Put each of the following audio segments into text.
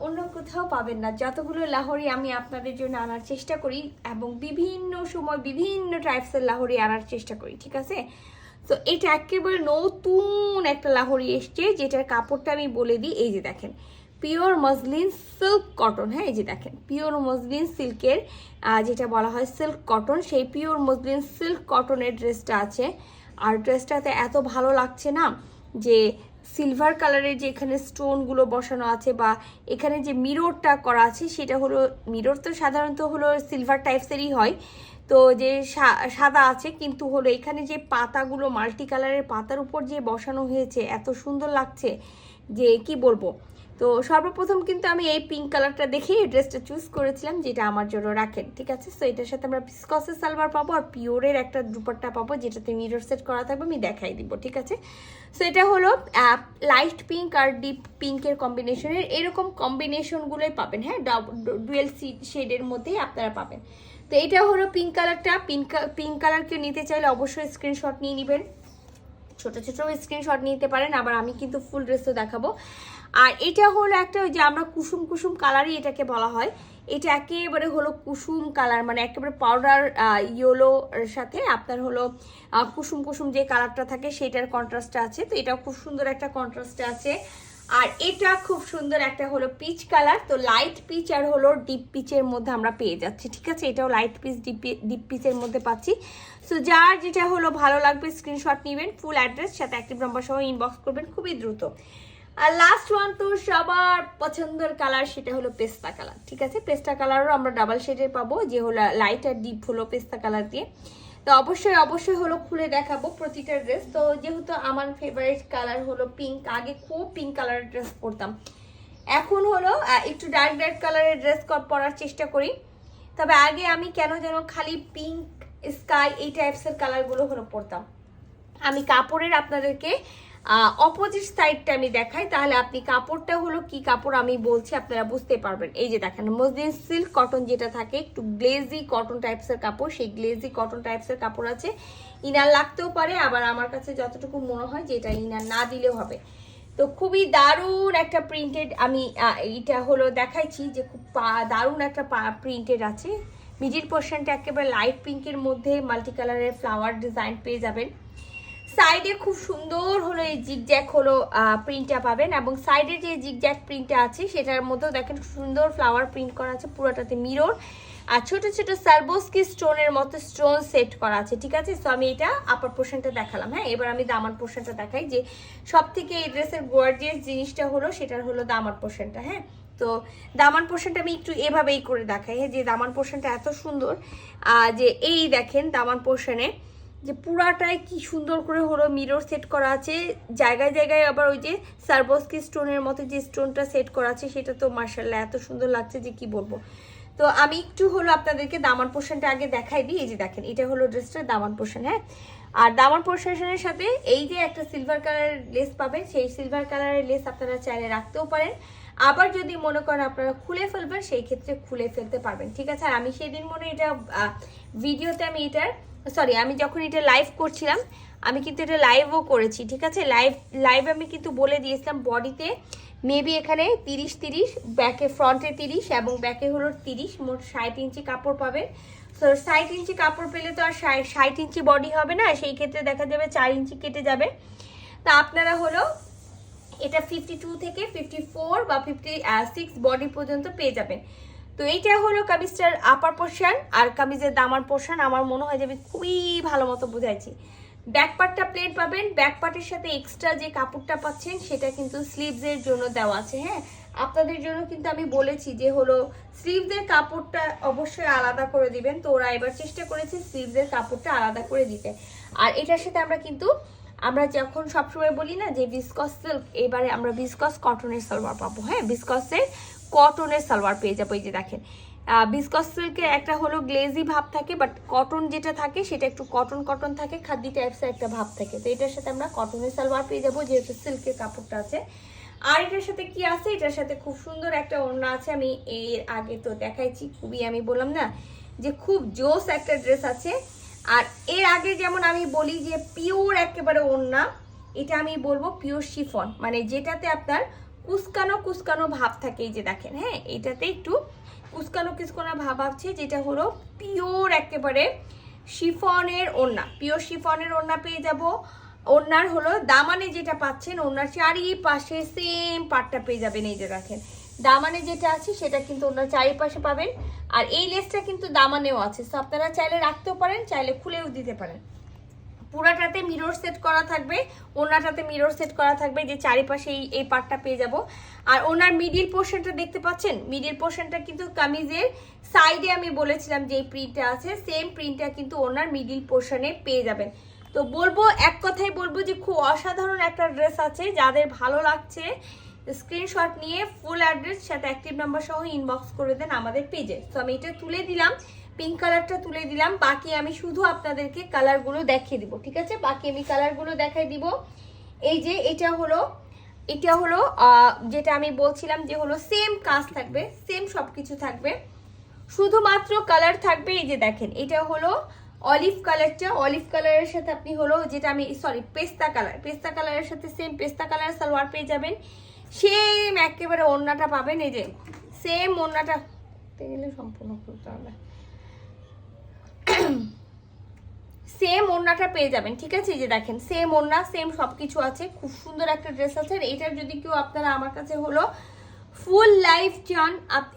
অন্য কোথাও পাবেন না। যতগুলো লাহোরি আমি আপনাদের জন্য আনার চেষ্টা করি এবং বিভিন্ন সময় বিভিন্ন টাইপসের লাহোরি আনার চেষ্টা করি, ঠিক আছে। তো এটা একেবারে নতুন একটা লাহোরি এসছে, যেটার কাপড়টা আমি বলে দিই। এই যে দেখেন, পিওর মসলিন সিল্ক কটন। হ্যাঁ, এই যে দেখেন, পিওর মসলিন সিল্কের, যেটা বলা হয় সিল্ক কটন, সেই পিওর মসলিন সিল্ক কটনের ড্রেসটা আছে। আর ড্রেসটাতে এত ভালো লাগছে না, যে সিলভার কালারের যে এখানে স্টোনগুলো বসানো আছে বা এখানে যে মিররটা করা আছে, সেটা হলো মিরর তো সাধারণত হলো সিলভার টাইপসেরই হয়। তো যে সাদা আছে, কিন্তু হলো এখানে যে পাতাগুলো মাল্টি কালারের পাতার উপর যে বসানো হয়েছে, এত সুন্দর লাগছে যে কি বলবো। তো সর্বপ্রথম কিন্তু আমি এই পিঙ্ক কালারটা দেখে এই ড্রেসটা চুজ করেছিলাম, যেটা আমার জন্য রাখেন, ঠিক আছে। সো এটার সাথে আমরা ভিসকসের সালোয়ার পাবো আর পিওরের একটা দুপাট্টা পাবো, যেটাতে মিরর সেট করা থাকবে, আমি দেখাই দিব, ঠিক আছে। সো এটা হলো লাইট পিঙ্ক আর ডিপ পিঙ্কের কম্বিনেশনের, এরকম কম্বিনেশনগুলোই পাবেন। হ্যাঁ, ডুয়েল শেডের মধ্যেই আপনারা পাবেন। তো এটা হলো পিঙ্ক কালারটা। পিঙ্ক কালারকে নিতে চাইলে অবশ্যই স্ক্রিনশট নিয়ে নেবেন, ছোট ছোট স্ক্রিনশট নিতে পারেন। আবার আমি কিন্তু ফুল ড্রেসও দেখাবো। আর এটা হলো একটা, ওই যে আমরা কুসুম কুসুম কালারই এটাকে বলা হয়। এটা একেবারে হলো কুসুম কালার, মানে একেবারে পাউডার ইয়েলোর সাথে আপনার হলো কুসুম কুসুম যে কালারটা থাকে সেটার কন্ট্রাস্টটা আছে। তো এটা খুব সুন্দর একটা কন্ট্রাস্টে আছে। আর এটা খুব সুন্দর একটা হলো পিচ কালার। তো লাইট পিচ আর হলো ডিপ পিচের মধ্যে আমরা পেয়ে যাচ্ছি, ঠিক আছে। এটাও লাইট পিচ ডিপ পিচের মধ্যে পাচ্ছি। সো যার যেটা হলো ভালো লাগবে স্ক্রিনশট নেবেন, ফুল অ্যাড্রেস সাথে অ্যাক্টিভ নাম্বার সহ ইনবক্স করবেন খুবই দ্রুত। আর লাস্ট ওয়ান তো সবার পছন্দের কালার, সেটা হলো পেস্তা কালার, ঠিক আছে। পেস্তা কালারও আমরা ডাবল শেডের পাবো, যে হলো লাইট আর ডিপ হলো পেস্তা কালার দিয়ে। তো অবশ্যই হলো খুলে দেখাবো প্রতিটা ড্রেস। তো যেহেতু আমার ফেভারিট কালার হলো পিঙ্ক, আগে খুব পিঙ্ক কালারের ড্রেস পরতাম, এখন হলো একটু ডার্ক কালারের ড্রেস পরার চেষ্টা করি। তবে আগে আমি কেন যেন খালি পিঙ্ক, স্কাই এই টাইপসের কালারগুলো হলো পরতাম। আমি কাপড়ের আপনাদেরকে অপোজিট সাইডটা আমি দেখাই, তাহলে আপনি কাপড়টা হলো কি কাপড় আমি বলছি আপনারা বুঝতে পারবেন। এই যে দেখেন, মসলিন সিল্ক কটন যেটা থাকে, একটু গ্লেজি কটন টাইপসের কাপড়, সেই গ্লেজি কটন টাইপসের কাপড় আছে। ইনার লাগতেও পারে, আবার আমার কাছে যতটুকু মনে হয় যে এটা ইনার না দিলেও হবে। তো খুবই দারুণ একটা প্রিন্টেড আমি এটা হলো দেখাইছি, যে খুব দারুণ একটা প্রিন্টেড আছে। মিডিল পোর্শনটা একেবারে লাইট পিঙ্কের মধ্যে মাল্টি কালারের ফ্লাওয়ার ডিজাইন পেয়ে যাবেন। সাইডে খুব সুন্দর হলো এই জিগজ্যাক হলো প্রিন্টটা পাবেন, এবং সাইডে যে জিগজ্যাক প্রিন্টটা আছে সেটার মধ্যেও দেখেন সুন্দর ফ্লাওয়ার প্রিন্ট করা আছে, পুরোটাতে মিরর আর ছোট ছোট সারবোস্কি স্টোনের মতো স্টোন সেট করা আছে, ঠিক আছে। সো আমি এটা আপার পোর্শনটা দেখালাম। হ্যাঁ, এবার আমি দামান পোর্শনটা দেখাই, যে সব থেকে এই ড্রেসের গর্জিয়াস জিনিসটা হলো সেটার হলো দামান পোর্শনটা। হ্যাঁ, তো দামান পোর্শনটা আমি একটু এভাবেই করে দেখাই, হ্যাঁ, যে দামান পোর্শনটা এত সুন্দর, যে এই দেখেন দামান পোর্শনে যে পুরাটাই কি সুন্দর করে হলো মিরর সেট করা আছে, জায়গায় জায়গায় আবার ওই যে সারবোস্কি স্টোনের মতো যে স্টোনটা সেট করা আছে, সেটা তো মার্শাল্লাহ এত সুন্দর লাগছে যে কি বলবো। তো আমি একটু হলো আপনাদেরকে দামান পোর্শনটা আগে দেখাই দিই। এই যে দেখেন, এটা হলো ড্রেসটার দামান পোর্শন। হ্যাঁ, আর দামান পোর্শনের সাথে এই যে একটা সিলভার কালারের লেস পাবেন, সেই সিলভার কালারের লেস আপনারা চাইলে রাখতেও পারেন, আবার যদি মনে করেন আপনারা খুলে ফেলবেন, সেই ক্ষেত্রে খুলে ফেলতে পারবেন, ঠিক আছে। আর আমি সেদিন মনে এটা ভিডিওতে আমি আমি যখন এটা লাইভ করছিলাম, আমি কিন্তু এটা লাইভও করেছি, ঠিক আছে। লাইভ আমি কিন্তু বলে দিয়েছিলাম বডিতে মেবি এখানে 30 ব্যাকে, ফ্রন্টে 30 এবং ব্যাকে হলো 30, মোট 60 ইঞ্চি কাপড় পাবেন। তো 60 ইঞ্চি কাপড় পেলে তো আর 60 ইঞ্চি বডি হবে না, সেই ক্ষেত্রে দেখা যাবে 4 ইঞ্চি কেটে যাবে। তা আপনারা হলো এটা 52 থেকে 54 বা 56 বডি পর্যন্ত পেয়ে যাবেন। তো এইটা হলো কামিজটার আপার পোর্শন, আর কামিজের দামার পোর্শন আমার মনে হয় যে আমি খুবই ভালো মতো বুঝাইছি। ব্যাক পার্টটা প্লেন পাবেন, ব্যাক পার্টের সাথে এক্সট্রা যে কাপড়টা পাচ্ছেন সেটা কিন্তু স্লিভসের জন্য দেওয়া আছে। হ্যাঁ, আপনাদের জন্য কিন্তু আমি বলেছি যে হলো স্লিভসের কাপড়টা অবশ্যই আলাদা করে দিবেন। তো ওরা এবার চেষ্টা করেছে স্লিভসের কাপড়টা আলাদা করে দিতে। আর এটার সাথে আমরা যখন সবসময় বলি না যে ভিসকস সিল্ক, এবারে আমরা ভিসকস কটনের সালোয়ার পাবো। হ্যাঁ, ভিসকসের কটনের সালোয়ার পেয়ে যাবো। এই যে দেখেন, ভিসকস সিল্কের একটা হলো গ্লেজি ভাব থাকে, বাট কটন যেটা থাকে সেটা একটু কটন থাকে, খাদ্য টাইপসের একটা ভাব থাকে। তো এটার সাথে আমরা কটনের সালোয়ার পেয়ে যাবো, যেহেতু সিল্কের কাপড়টা আছে। আর এটার সাথে কি আছে, এটার সাথে খুব সুন্দর একটা ওড়না আছে, আমি এর আগে তো দেখাইছি, খুবই আমি বললাম না যে খুব জোস একটা ড্রেস আছে। আর এর আগে যেমন আমি বলি যে পিওর একেবারে ওড়না, এটা আমি বলবো পিওর শিফন, মানে যেটাতে আপনার কুচকানো কুচকানো ভাব থাকে, এই যে দেখেন, হ্যাঁ এটাতে একটু কুচকানো কুচকানো ভাব আছে, যেটা হলো পিওর একেবারে শিফনের ওড়না, পিওর শিফনের ওড়না পেয়ে যাব। ওড়নার হলো দামানে যেটা পাচ্ছেন, ওড়নার চারিপাশে সেম পাটটা পেয়ে যাবেন, এই যে দেখেন দামানে যেটা আছে সেটা কিন্তু ওড়নার চারিপাশে পাবেন। আর এই লেসটা কিন্তু দামানেও আছে, সো আপনারা চাইলে রাখতেও পারেন, চাইলে খুলেও দিতে পারেন। পুরাটাতে মিরর সেট করা থাকবে, ওনাটাতে মিরর সেট করা থাকবে, যে চারিপাশে এই পার্টটা পেয়ে যাব। আর ওনার মিডিল পোর্শনটা দেখতে পাচ্ছেন, মিডিল পোর্শনটা কিন্তু কামিজের সাইডে আমি বলেছিলাম যে এই প্রিন্টটা আছে, সেম প্রিন্টটা কিন্তু ওনার মিডিল পোর্শনে পেয়ে যাবেন। তো বলবো, এক কথাই বলবো যে খুব অসাধারণ একটা ড্রেস আছে, যাদের ভালো লাগছে স্ক্রিনশট নিয়ে ফুল অ্যাড্রেস সাথে অ্যাক্টিভ নাম্বার সহ ইনবক্স করে দেন আমাদের পেজে। তো আমি এটা তুলে দিলাম, পিঙ্ক কালারটা তুলে দিলাম, বাকি আমি শুধু আপনাদেরকে কালারগুলো দেখিয়ে দিব, ঠিক আছে? বাকি আমি কালারগুলো দেখাই দিব। এই যে এটা হলো যেটা আমি বলছিলাম যে হলো সেম কাজ থাকবে, সেম সবকিছু থাকবে, শুধুমাত্র কালার থাকবে। এই যে দেখেন এটা হলো অলিভ কালারটা, অলিভ কালারের সাথে আপনি হলো যেটা আমি পেস্তা কালারের সাথে সেম পেস্তা কালার সালোয়ার পেয়ে যাবেন, সেম একেবারে ওড়নাটা পাবেন, এই যে সেম ওড়নাটা গেলে সম্পূর্ণ করতে হবে, সেম ওড়নাটা পেয়ে যাবেন, ঠিক আছে? এই যে দেখেন সেম ওড়না, সেম সবকিছু আছে, খুব সুন্দর একটা ড্রেস আছে। আর এইটার যদি কেউ আপনারা আমার কাছে হলো ফুল লাইভ চান,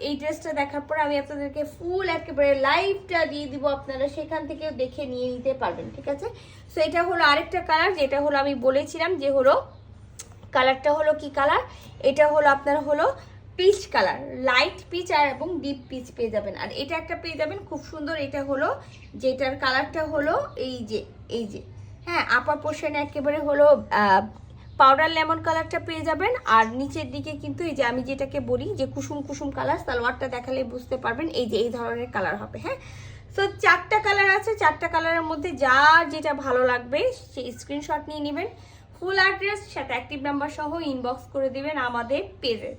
এই ড্রেসটা দেখার পর আমি আপনাদেরকে ফুল একেবারে লাইভটা দিয়ে দিব, আপনারা সেখান থেকে দেখে নিয়ে নিতে পারবেন, ঠিক আছে? সো এটা হলো আরেকটা কালার, যেটা হলো আমি বলেছিলাম যে হলো কালারটা হলো কি কালার, এটা হলো আপনার হলো পিচ কালার, লাইট পিচ আর এবং ডিপ পিচ পেয়ে যাবেন। আর এটা একটা পেয়ে যাবেন খুব সুন্দর, এটা হলো যেটার কালারটা হলো এই যে হ্যাঁ আপার পোর্শনে একেবারে হলো পাউডার লেমন কালারটা পেয়ে যাবেন। আর নিচের দিকে কিন্তু এই যে আমি যেটাকে বলি যে কুসুম কুসুম কালার, সালোয়ারটা দেখালে বুঝতে পারবেন এই যে এই ধরনের কালার হবে, হ্যাঁ। সো 4টা কালার আছে, 4টা কালারের মধ্যে যার যেটা ভালো লাগবে সেই স্ক্রিনশট নিয়ে নেবেন, ফুল অ্যাড্রেস সাথে অ্যাক্টিভ নাম্বার সহ ইনবক্স করে দিবেন আমাদের পেজে।